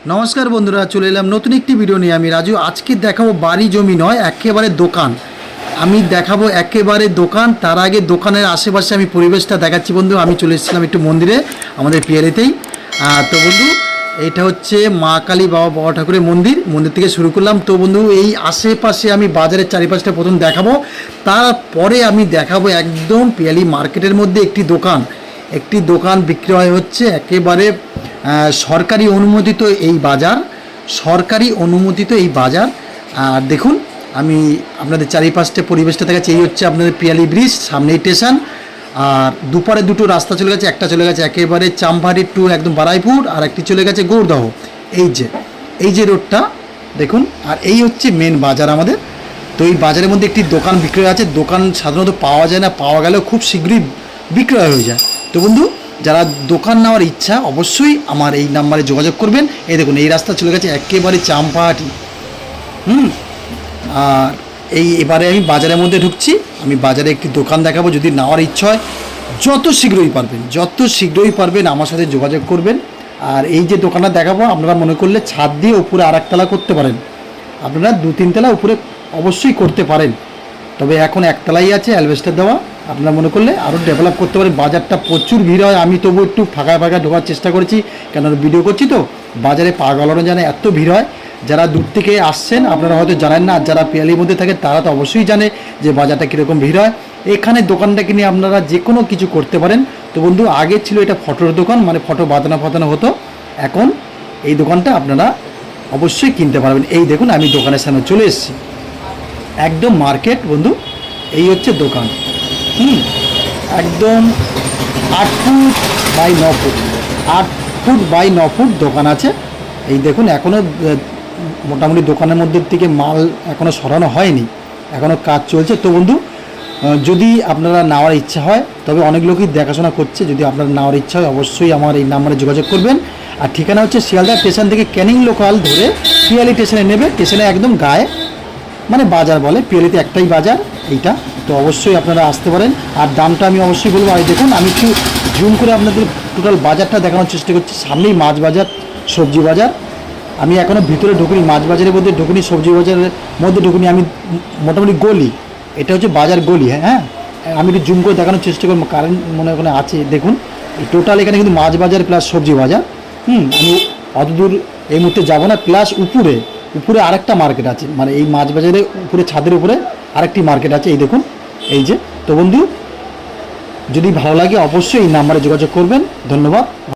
नमस्कार बंधुरा चले एलाम नतून एक भिडियो निये आमी राजू। आज के देखाबो बाड़ी जमी नय एकेबारे दोकान। आमी देखाबो एकेबारे दोकान। तार आगे दोकानेर आशेपाशे आमी परिवेशटा देखाच्छि बंधु। आमी चले एसेछिलाम एकटु मंदिरे आमादेर पियालितेई। तो बंधु এটা হচ্ছে মা কালী বাবা বড় ঠাকুরের মন্দির থেকে শুরু করলাম। তো বন্ধু এই আশেপাশে আমি বাজারের চারিপাশটা প্রথম দেখাবো, তারপরে আমি দেখাবো একদম পিয়ালি মার্কেটের মধ্যে একটি দোকান বিক্রয় হচ্ছে একেবারে সরকারি অনুমোদিত এই বাজার। আর দেখুন আমি আপনাদের চারিপাশটা পরিবেশটা দেখাচ্ছি। এই হচ্ছে আপনাদের পিয়ালি ব্রিজ, সামনেই স্টেশন। আর দুপারে দুটো রাস্তা চলে গেছে, একটা চলে গেছে একেবারে চাম্পাহাটি টু একদম বারাইপুর, আর একটি চলে গেছে গৌরদহ। এই যে রোডটা দেখুন। আর এই হচ্ছে মেন বাজার আমাদের। তো এই বাজারের মধ্যে একটি দোকান বিক্রয় আছে। দোকান সাধারণত পাওয়া যায় না, পাওয়া গেলেও খুব শীঘ্রই বিক্রয় হয়ে যায়। তো বন্ধু যারা দোকান নেওয়ার ইচ্ছা অবশ্যই আমার এই নাম্বারে যোগাযোগ করবেন। এই দেখুন এই রাস্তা চলে গেছে একেবারে চাম্পাহাটি। আর এবারে আমি বাজারের মধ্যে ঢুকছি। আমি বাজারে একটি দোকান দেখাবো। যদি নেওয়ার ইচ্ছা হয় যত শীঘ্রই পারবেন আমার সাথে যোগাযোগ করবেন। আর এই যে দোকানটা দেখাবো আপনারা মনে করলে ছাদ দিয়ে উপরে আর একতলা করতে পারেন। আপনারা 2-3 তলা উপরে অবশ্যই করতে পারেন, তবে এখন একতলাই আছে অ্যালবেস্টার দেওয়া। আপনারা মনে করলে আরও ডেভেলপ করতে পারেন। বাজারটা প্রচুর ভিড় হয়। আমি তবু একটু ফাঁকা ঢোকার চেষ্টা করেছি, কেন ভিডিও করছি তো। বাজারে পা গলানো জানে এত ভিড় হয়। যারা দূর থেকে আসছেন আপনারা হয়তো জানেন না, আর যারা পিয়ালির মধ্যে থাকে তারা তো অবশ্যই জানে যে বাজারটা কীরকম ভিড় হয়। এখানে দোকানটা কিনে আপনারা যে কোনো কিছু করতে পারেন। তো বন্ধু আগে ছিল এটা ফটোর দোকান, মানে ফটো বাঁধানো হতো। এখন এই দোকানটা আপনারা অবশ্যই কিনতে পারবেন। এই দেখুন আমি দোকানের সামনে চলে এসেছি, একদম মার্কেট বন্ধু। এই হচ্ছে দোকান। একদম 8 foot by 9 foot 8 foot by 9 foot দোকান আছে। এই দেখুন এখনও মোটামুটি দোকানের মধ্যে থেকে মাল এখনও সরানো হয়নি, এখনও কাজ চলছে। তো বন্ধু যদি আপনারা নেওয়ার ইচ্ছা হয়, তবে অনেক লোকই দেখাশোনা করছে, যদি আপনার নেওয়ার ইচ্ছা হয় অবশ্যই আমার এই নাম্বারে যোগাযোগ করবেন। আর ঠিকানা হচ্ছে শিয়ালদা স্টেশন থেকে ক্যানিং লোকাল ধরে পিয়ালি স্টেশনে নেবে। স্টেশনে একদম গায়ে, মানে বাজার বলে, পিয়ালিতে একটাই বাজার এইটা। তো অবশ্যই আপনারা আসতে পারেন। আর দামটা আমি অবশ্যই বলবো। আর দেখুন আমি একটু জুম করে আপনাদের টোটাল বাজারটা দেখানোর চেষ্টা করছি। সামনেই মাছ বাজার, সবজি বাজার। আমি এখনও ভিতরে ঢুকিনি, মাছ বাজারের মধ্যে ঢুকিনি, সবজি বাজারের মধ্যে ঢুকিনি। আমি মোটামুটি গলি, এটা হচ্ছে বাজার গলি। হ্যাঁ আমি একটু জুম করে দেখানোর চেষ্টা করবো। কারেন্ট মনে ওখানে আছে দেখুন। টোটাল এখানে কিন্তু মাছ বাজার প্লাস সবজি বাজার। আমি অত দূর এই মুহূর্তে যাবো না। প্লাস উপরে আরেকটা মার্কেট আছে, মানে এই মাছ বাজারের উপরে ছাদের উপরে আরেকটি মার্কেট আছে। এই দেখুন এই যে। তো বন্ধু যদি ভালো লাগে অবশ্যই এই নাম্বারে যোগাযোগ করবেন। ধন্যবাদ।